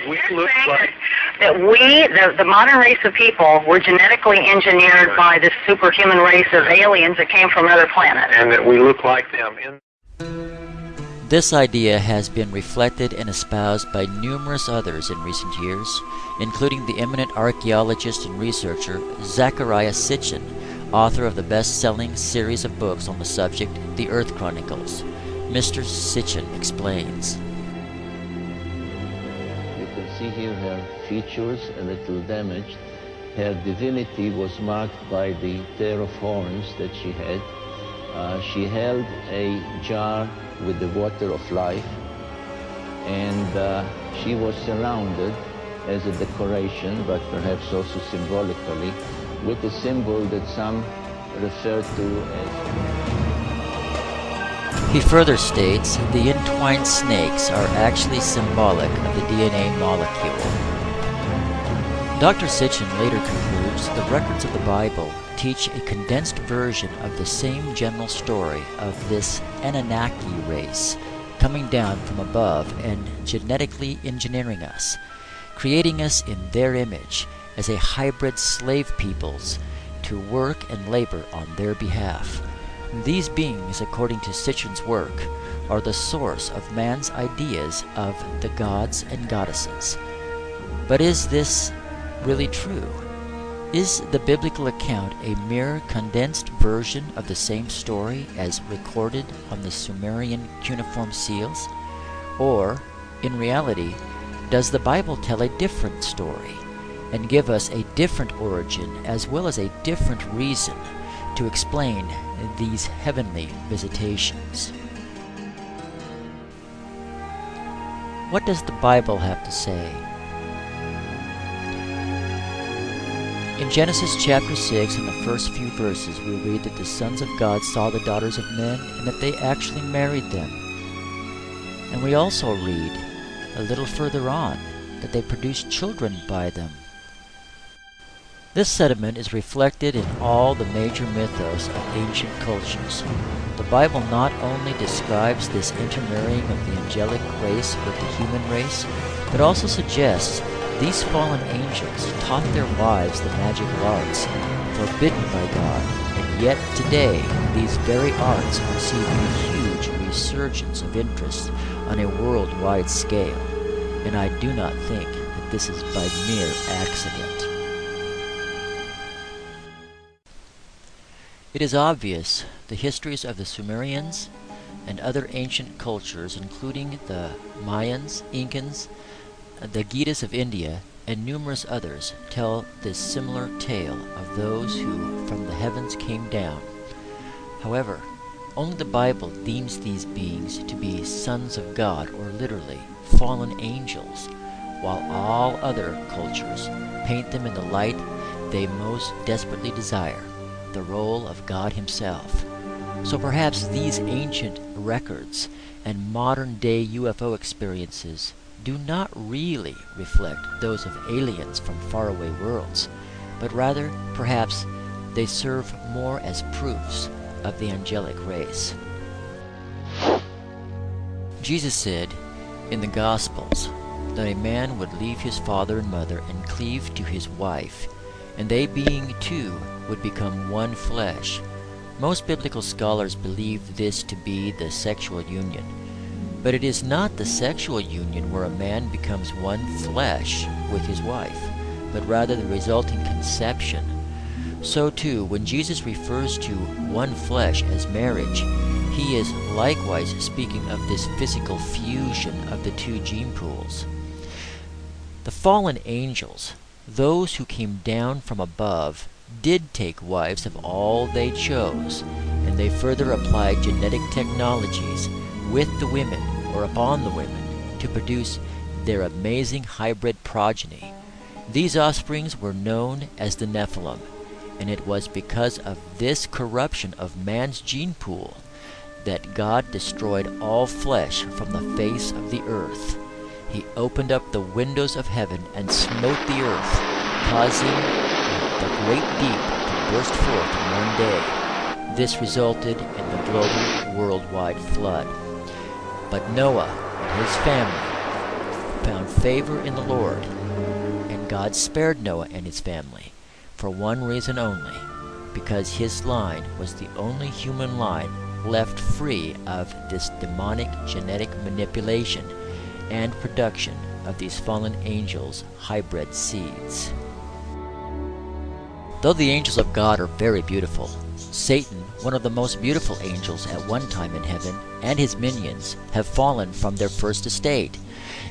We look like that the modern race of people, were genetically engineered by this superhuman race of aliens that came from another planet. and that we look like them. This idea has been reflected and espoused by numerous others in recent years, including the eminent archaeologist and researcher Zecharia Sitchin, author of the best-selling series of books on the subject, The Earth Chronicles. Mr. Sitchin explains. You can see here her features a little damaged. Her divinity was marked by the pair of horns that she had. She held a jar with the water of life, and she was surrounded as a decoration, but perhaps also symbolically, with a symbol that some refer to as... He further states the entwined snakes are actually symbolic of the DNA molecule. Dr. Sitchin later concludes the records of the Bible teach a condensed version of the same general story of this Anunnaki race coming down from above and genetically engineering us, creating us in their image as a hybrid slave peoples to work and labor on their behalf. These beings, according to Sitchin's work, are the source of man's ideas of the gods and goddesses. But is this really true? Is the biblical account a mere condensed version of the same story as recorded on the Sumerian cuneiform seals? Or, in reality, does the Bible tell a different story and give us a different origin as well as a different reason to explain these heavenly visitations? What does the Bible have to say? In Genesis chapter 6, in the first few verses, we read that the sons of God saw the daughters of men and that they actually married them. And we also read, a little further on, that they produced children by them. This sentiment is reflected in all the major mythos of ancient cultures. The Bible not only describes this intermarrying of the angelic race with the human race, but also suggests these fallen angels taught their wives the magic arts forbidden by God, and yet today these very arts are receiving a huge resurgence of interest on a worldwide scale, and I do not think that this is by mere accident. It is obvious the histories of the Sumerians and other ancient cultures, including the Mayans, Incans, the Gita's of India, and numerous others, tell this similar tale of those who from the heavens came down. However, only the Bible deems these beings to be sons of God, or literally, fallen angels, while all other cultures paint them in the light they most desperately desire, the role of God Himself. So perhaps these ancient records and modern-day UFO experiences do not really reflect those of aliens from faraway worlds, but rather, perhaps, they serve more as proofs of the angelic race. Jesus said in the Gospels that a man would leave his father and mother and cleave to his wife, and they being two would become one flesh. Most biblical scholars believe this to be the sexual union. But it is not the sexual union where a man becomes one flesh with his wife, but rather the resulting conception. So too, when Jesus refers to one flesh as marriage, He is likewise speaking of this physical fusion of the two gene pools. The fallen angels, those who came down from above, did take wives of all they chose, and they further applied genetic technologies with the women, or upon the women, to produce their amazing hybrid progeny. These offsprings were known as the Nephilim, and it was because of this corruption of man's gene pool that God destroyed all flesh from the face of the earth. He opened up the windows of heaven and smote the earth, causing the great deep to burst forth in one day. This resulted in the global worldwide flood. But Noah and his family found favor in the Lord. And God spared Noah and his family, for one reason only, because his line was the only human line left free of this demonic genetic manipulation and production of these fallen angels' hybrid seeds. Though the angels of God are very beautiful, Satan, one of the most beautiful angels at one time in heaven, and his minions have fallen from their first estate.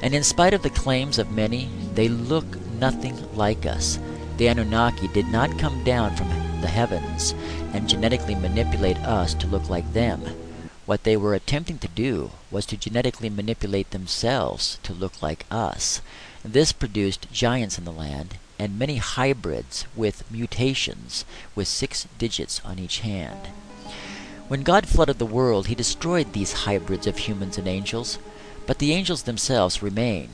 And in spite of the claims of many, they look nothing like us. The Anunnaki did not come down from the heavens and genetically manipulate us to look like them. What they were attempting to do was to genetically manipulate themselves to look like us. This produced giants in the land and many hybrids with mutations with 6 digits on each hand. When God flooded the world, he destroyed these hybrids of humans and angels, but the angels themselves remain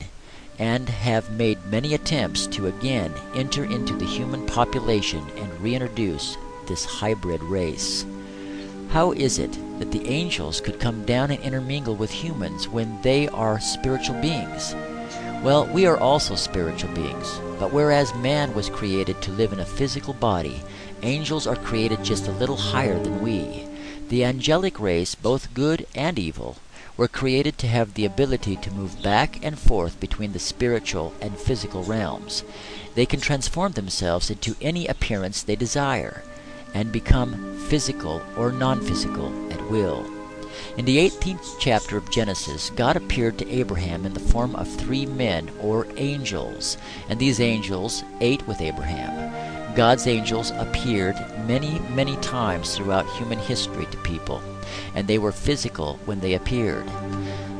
and have made many attempts to again enter into the human population and reintroduce this hybrid race. How is it that the angels could come down and intermingle with humans when they are spiritual beings? Well, we are also spiritual beings, but whereas man was created to live in a physical body, angels are created just a little higher than we. The angelic race, both good and evil, were created to have the ability to move back and forth between the spiritual and physical realms. They can transform themselves into any appearance they desire, and become physical or non-physical at will. In the 18th chapter of Genesis, God appeared to Abraham in the form of 3 men, or angels, and these angels ate with Abraham. God's angels appeared many, many times throughout human history to people, and they were physical when they appeared.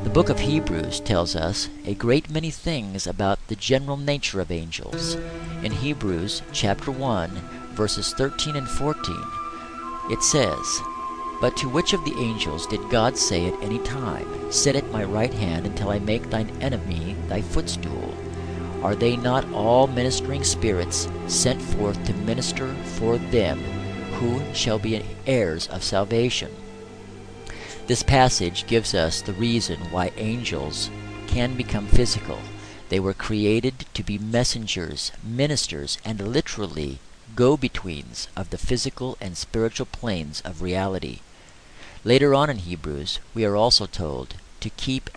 The book of Hebrews tells us a great many things about the general nature of angels. In Hebrews chapter 1, verses 13 and 14, it says, "But to which of the angels did God say at any time, 'Sit at my right hand until I make thine enemy thy footstool'? Are they not all ministering spirits sent forth to minister for them who shall be heirs of salvation?" This passage gives us the reason why angels can become physical. They were created to be messengers, ministers, and literally go-betweens of the physical and spiritual planes of reality. Later on in Hebrews, we are also told to keep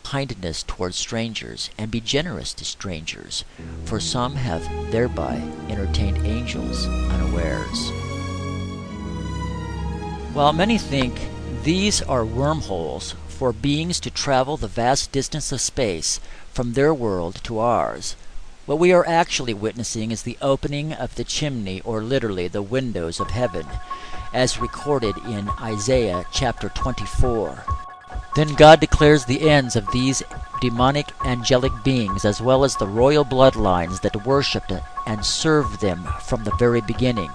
kindness towards strangers and be generous to strangers, for some have thereby entertained angels unawares. While many think these are wormholes for beings to travel the vast distance of space from their world to ours, what we are actually witnessing is the opening of the chimney, or literally the windows of heaven, as recorded in Isaiah chapter 24. Then God declares the ends of these demonic angelic beings, as well as the royal bloodlines that worshipped and served them from the very beginning,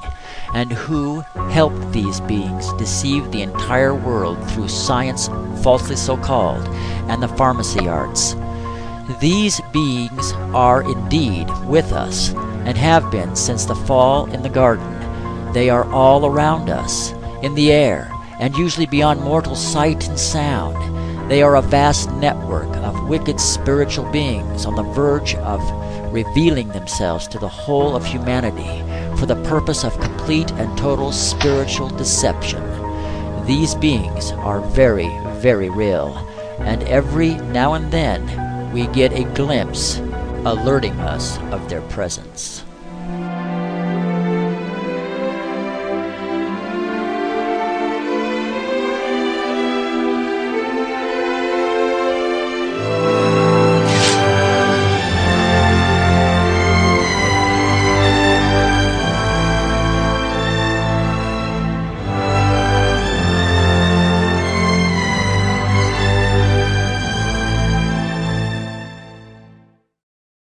and who helped these beings deceive the entire world through science, falsely so called, and the pharmacy arts. These beings are indeed with us, and have been since the fall in the garden. They are all around us, in the air, and usually beyond mortal sight and sound. They are a vast network of wicked spiritual beings on the verge of revealing themselves to the whole of humanity for the purpose of complete and total spiritual deception. These beings are very, very real, and every now and then we get a glimpse alerting us of their presence.